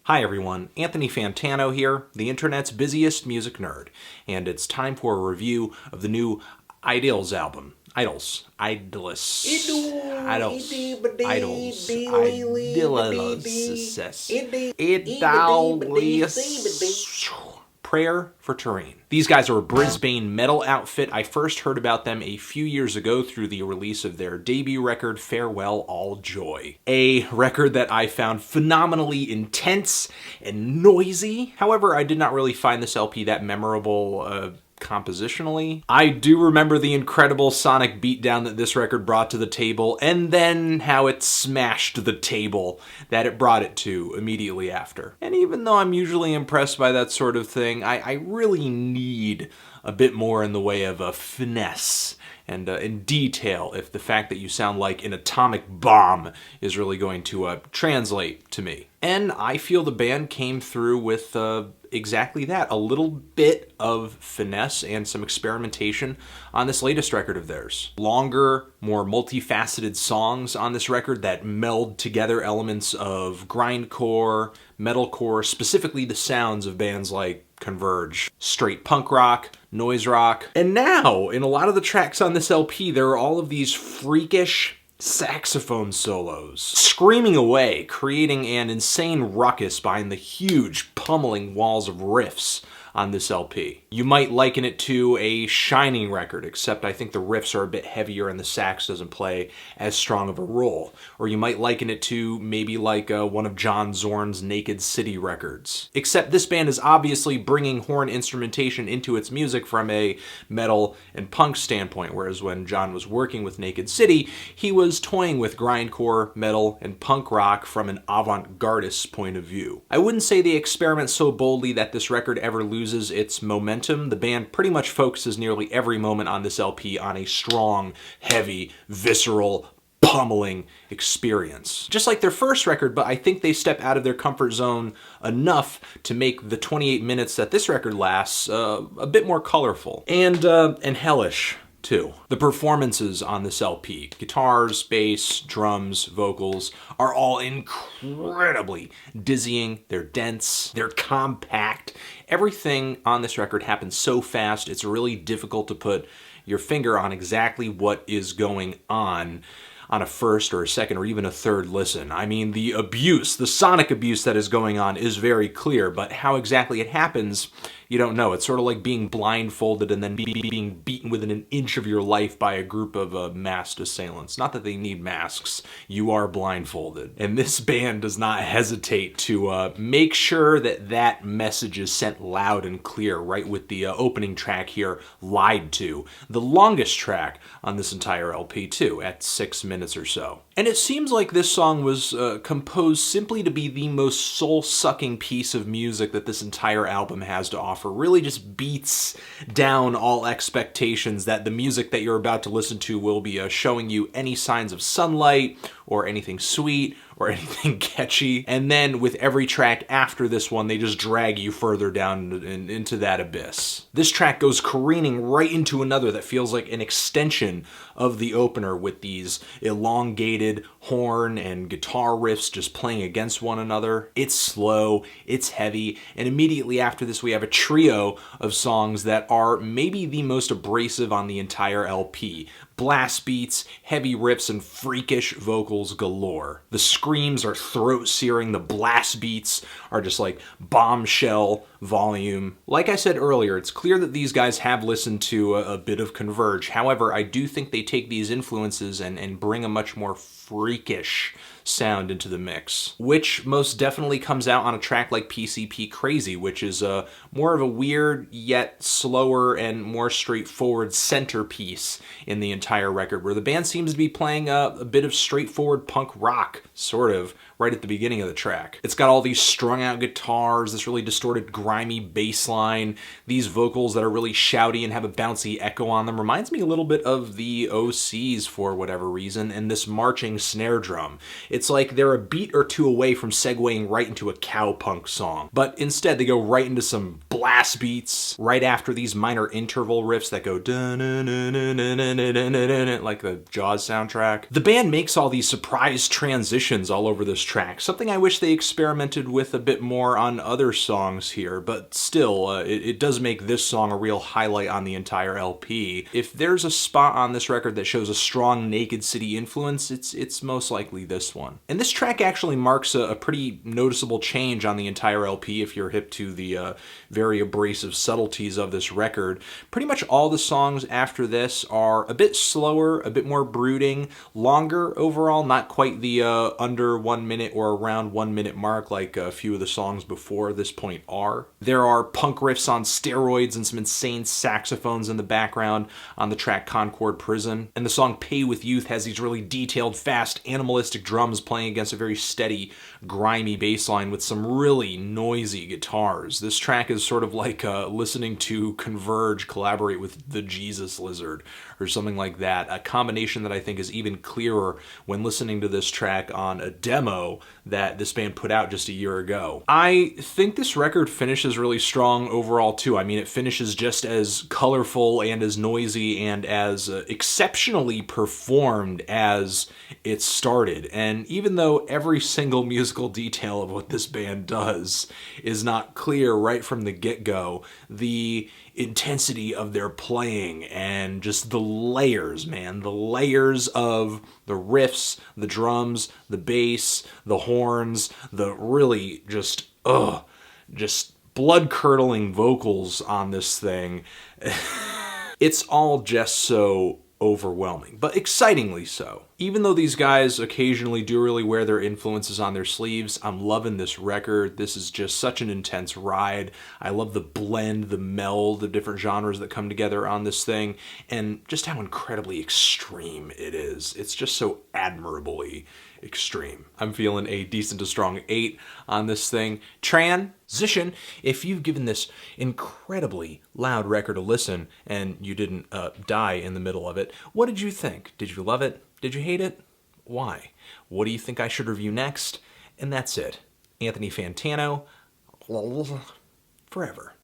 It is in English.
Hi everyone, Anthony Fantano here, the internet's busiest music nerd, and it's time for a review of the new Idylls album. Idylls. Idylls. Prayer for Terrene. These guys are a Brisbane metal outfit. I first heard about them a few years ago through the release of their debut record, Farewell All Joy. A record that I found phenomenally intense and noisy. However, I did not really find this LP that memorable compositionally. I do remember the incredible sonic beatdown that this record brought to the table, and then how it smashed the table that it brought it to immediately after. And even though I'm usually impressed by that sort of thing, I really need a bit more in the way of a finesse and in detail if the fact that you sound like an atomic bomb is really going to translate to me. And I feel the band came through with exactly that, a little bit of finesse and some experimentation on this latest record of theirs. Longer, more multifaceted songs on this record that meld together elements of grindcore, metalcore, specifically the sounds of bands like Converge, straight punk rock, noise rock. And now, in a lot of the tracks on this LP, there are all of these freakish saxophone solos, screaming away, creating an insane ruckus behind the huge pummeling walls of riffs on this LP. You might liken it to a Shining record, except I think the riffs are a bit heavier and the sax doesn't play as strong of a role. Or you might liken it to maybe like one of John Zorn's Naked City records. Except this band is obviously bringing horn instrumentation into its music from a metal and punk standpoint, whereas when John was working with Naked City, he was toying with grindcore, metal, and punk rock from an avant-gardist point of view. I wouldn't say they experiment so boldly that this record ever loses its momentum. The band pretty much focuses nearly every moment on this LP on a strong, heavy, visceral, pummeling experience. Just like their first record, but I think they step out of their comfort zone enough to make the 28 minutes that this record lasts a bit more colorful and hellish too. The performances on this LP, guitars, bass, drums, vocals, are all incredibly dizzying. They're dense, they're compact. Everything on this record happens so fast, it's really difficult to put your finger on exactly what is going on a first or a second or even a third listen. I mean, the abuse, the sonic abuse that is going on is very clear, but how exactly it happens, you don't know. It's sort of like being blindfolded and then being beaten within an inch of your life by a group of masked assailants. Not that they need masks, you are blindfolded. And this band does not hesitate to make sure that that message is sent loud and clear, right with the opening track here, Lied To. The longest track on this entire LP too, at 6 minutes or so. And it seems like this song was composed simply to be the most soul-sucking piece of music that this entire album has to offer. Really just beats down all expectations that the music that you're about to listen to will be showing you any signs of sunlight or anything sweet or anything catchy. And then with every track after this one, they just drag you further down into that abyss. This track goes careening right into another that feels like an extension of the opener with these elongated horn and guitar riffs just playing against one another. It's slow, it's heavy, and immediately after this we have a trio of songs that are maybe the most abrasive on the entire LP. Blast beats, heavy riffs, and freakish vocals galore. The screams are throat-searing, the blast beats are just like bombshell volume. Like I said earlier, it's clear that these guys have listened to a bit of Converge. However, I do think they take these influences and bring a much more freakish sound into the mix, which most definitely comes out on a track like PCP Crazy, which is more of a weird yet slower and more straightforward centerpiece in the entire record, where the band seems to be playing a bit of straightforward punk rock, sort of, right at the beginning of the track. It's got all these strung out guitars, this really distorted grimy bass line, these vocals that are really shouty and have a bouncy echo on them. Reminds me a little bit of the OCs for whatever reason, and this marching snare drum. It's like they're a beat or two away from segueing right into a cowpunk song, but instead they go right into some blast beats right after these minor interval riffs that go like the Jaws soundtrack. The band makes all these surprise transitions all over this track. Something I wish they experimented with a bit more on other songs here, but still, it does make this song a real highlight on the entire LP. If there's a spot on this record that shows a strong Naked City influence, it's most likely this one. And this track actually marks a pretty noticeable change on the entire LP if you're hip to the very abrasive subtleties of this record. Pretty much all the songs after this are a bit slower, a bit more brooding, longer overall, not quite the under 1 minute or around 1 minute mark like a few of the songs before this point are. There are punk riffs on steroids and some insane saxophones in the background on the track Concord Prison. And the song Pay With Youth has these really detailed, fast, animalistic drums playing against a very steady, grimy bass line with some really noisy guitars. This track is sort of like listening to Converge collaborate with the Jesus Lizard or something like that. A combination that I think is even clearer when listening to this track on a demo that this band put out just a year ago. I think this record finishes really strong overall too. I mean, it finishes just as colorful and as noisy and as exceptionally performed as it started. And even though every single musical detail of what this band does is not clear right from the get-go, the intensity of their playing and just the layers, man, the layers of the riffs, the drums, the bass, the horns, the really just blood-curdling vocals on this thing. It's all just so overwhelming, but excitingly so. Even though these guys occasionally do really wear their influences on their sleeves, I'm loving this record. This is just such an intense ride. I love the blend, the meld of different genres that come together on this thing, and just how incredibly extreme it is. It's just so admirably extreme. I'm feeling a decent to strong 8 on this thing. Transition, if you've given this incredibly loud record a listen and you didn't die in the middle of it, what did you think? Did you love it? Did you hate it? Why? What do you think I should review next? And that's it. Anthony Fantano, forever.